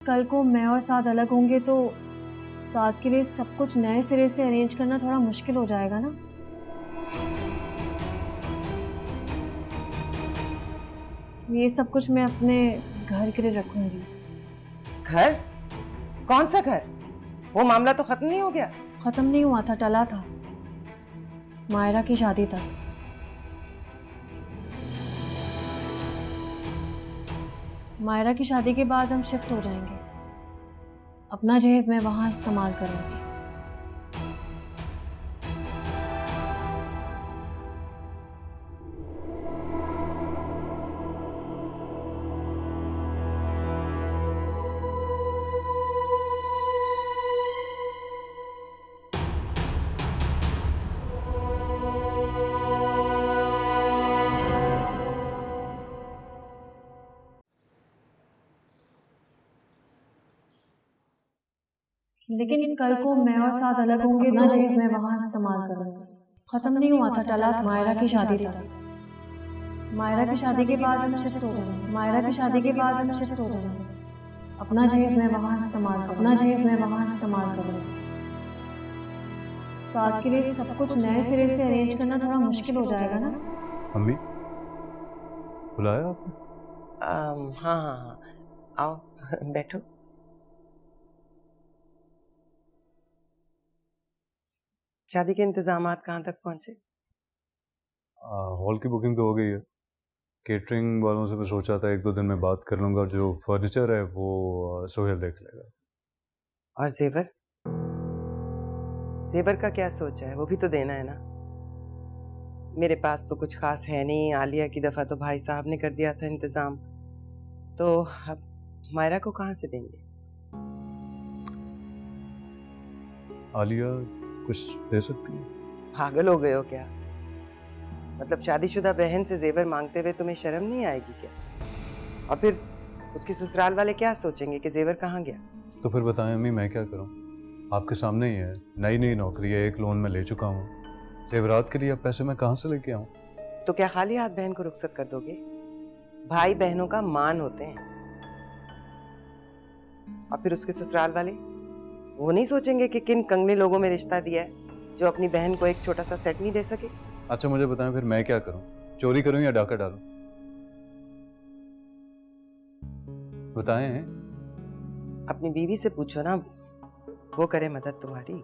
कल को मैं और साद अलग होंगे तो साद के लिए सब कुछ नए सिरे से अरेंज करना थोड़ा मुश्किल हो जाएगा ना। तो ये सब कुछ मैं अपने घर के लिए रखूंगी। घर? कौन सा घर? वो मामला तो खत्म नहीं हो गया? खत्म नहीं हुआ था, टला था। मायरा की शादी तक। मायरा की शादी के बाद हम शिफ्ट हो जाएंगे। अपना जहेज मैं वहां इस्तेमाल करूंगी। लेकिन कल को मैं और साद अलग होंगे तो जहेज मैं वहां इस्तेमाल करूंगी। खत्म नहीं हुआ था, टला था। मायरा की शादी तक। मायरा की शादी के बाद हम शिफ्ट हो जाएंगे। मायरा की शादी के बाद हम शिफ्ट हो जाएंगे। अपना जहेज मैं वहां इस्तेमाल करूंगी। अपना जहेज मैं वहां इस्तेमाल करूंगी। साद के लिए सब कुछ नए सिरे से अरेंज करना थोड़ा मुश्किल हो जाएगा ना। अम्मी, बुलाया आपने? हाँ हाँ हाँ, आओ बैठो। शादी के इंतजामात कहाँ तक पहुंचे? हॉल की बुकिंग तो हो गई है। केटरिंग वालों से मैं सोचा था 1-2 दिन में बात कर लूँगा। जो फर्नीचर है वो सोहेल देख लेगा। और जेवर? जेवर का क्या सोचा है? वो भी तो देना है ना। मेरे पास तो कुछ खास है नहीं। आलिया की दफा तो भाई साहब ने कर दिया था इंतजाम, तो अब मायरा को कहाँ से देंगे? आलिया कुछ दे सकती है? पागल हो गए हो क्या? मतलब शादीशुदा बहन से जेवर मांगते हुए तुम्हें शर्म नहीं आएगी क्या? और फिर उसके ससुराल वाले क्या सोचेंगे कि जेवर कहाँ गया? तो फिर बताएं अम्मी, मैं क्या करूं? आपके सामने ही है। नई नई नौकरी है, एक लोन में ले चुका हूँ। जेवरात के लिए अब पैसे मैं कहाँ से लेके आऊँ? तो क्या खाली हाथ बहन को रुखसत कर दोगे? भाई बहनों का मान होते हैं। और फिर उसके ससुराल वाले वो नहीं सोचेंगे कि किन कंगने लोगों में रिश्ता दिया है जो अपनी बहन को एक छोटा सा सेट नहीं दे सके? अच्छा मुझे बताएं फिर मैं क्या करूं? चोरी करूं या डाका डालूं? बताएं। अपनी बीवी से पूछो ना, वो करे मदद तुम्हारी।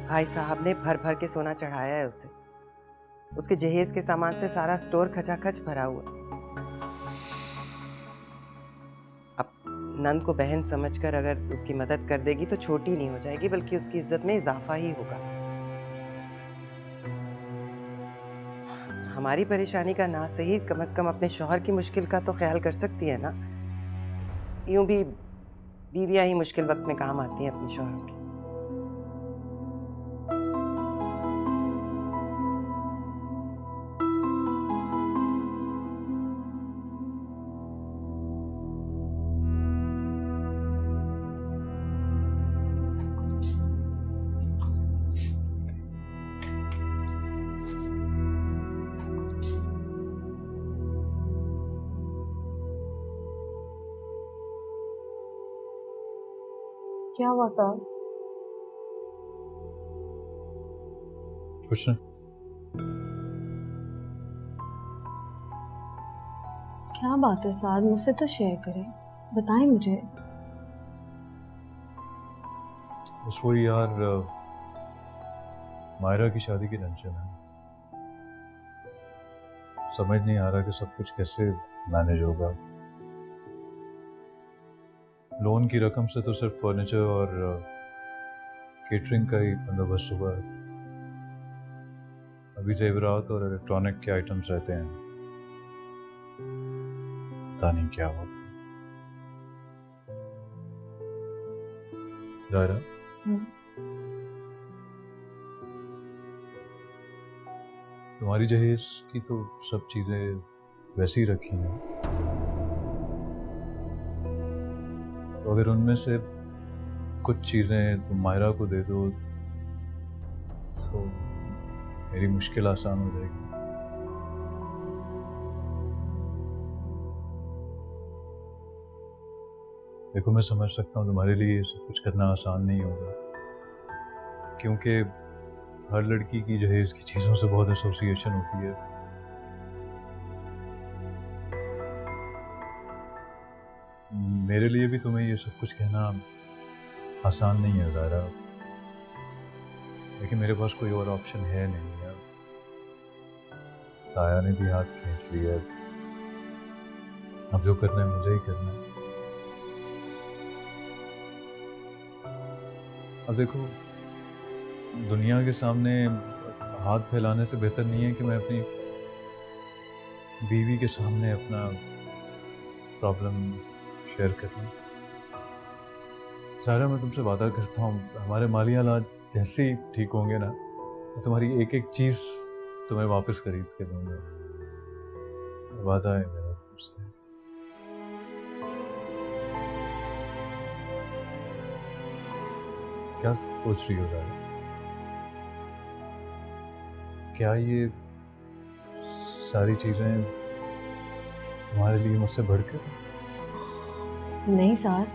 भाई साहब ने भर भर के सोना चढ़ाया है उसे। उसके जहेज के सामान से सारा स्टोर खचाखच भरा हुआ। अब नंद को बहन समझकर अगर उसकी मदद कर देगी तो छोटी नहीं हो जाएगी, बल्कि उसकी इज्जत में इजाफा ही होगा। हमारी परेशानी का ना सही, कम से कम अपने शौहर की मुश्किल का तो ख्याल कर सकती है ना। यूं भी बीवियां ही मुश्किल वक्त में काम आती हैं अपने शौहर के। क्या हुआ साद? कुछ नहीं। क्या बात है साद, मुझसे तो शेयर करें, बताएं मुझे। बस वही यार, मायरा की शादी की टेंशन है। समझ नहीं आ रहा कि सब कुछ कैसे मैनेज होगा। लोन की रकम से तो सिर्फ फर्नीचर और केटरिंग का ही बंदोबस्त हुआ है। अभी जेवरात और इलेक्ट्रॉनिक के आइटम्स रहते हैं। पता नहीं क्या होगा। जायरा, तुम्हारी जहेज की तो सब चीजें वैसी ही रखी हैं, तो अगर उनमें से कुछ चीजें तुम मायरा को दे दो तो मेरी मुश्किल आसान हो जाएगी। देखो मैं समझ सकता हूँ तुम्हारे लिए ये सब कुछ करना आसान नहीं होगा, क्योंकि हर लड़की की जहेज की चीज़ों से बहुत एसोसिएशन होती है। मेरे लिए भी तुम्हें ये सब कुछ कहना आसान नहीं है ज़ारा, लेकिन मेरे पास कोई और ऑप्शन है नहीं यार। ताया ने भी हाथ खींच लिया, अब जो करना है मुझे ही करना है। अब देखो, दुनिया के सामने हाथ फैलाने से बेहतर नहीं है कि मैं अपनी बीवी के सामने अपना प्रॉब्लम शेयर कर लूँ। सारा मैं तुमसे वादा करता हूँ, हमारे माली हालात जैसे ही ठीक होंगे ना, मैं तुम्हारी एक एक चीज़ तुम्हें वापस खरीद के दूंगा। वादा है मेरा तुमसे। क्या सोच रही हो ज़ारा? क्या ये सारी चीज़ें तुम्हारे लिए मुझसे बढ़कर? नहीं साद,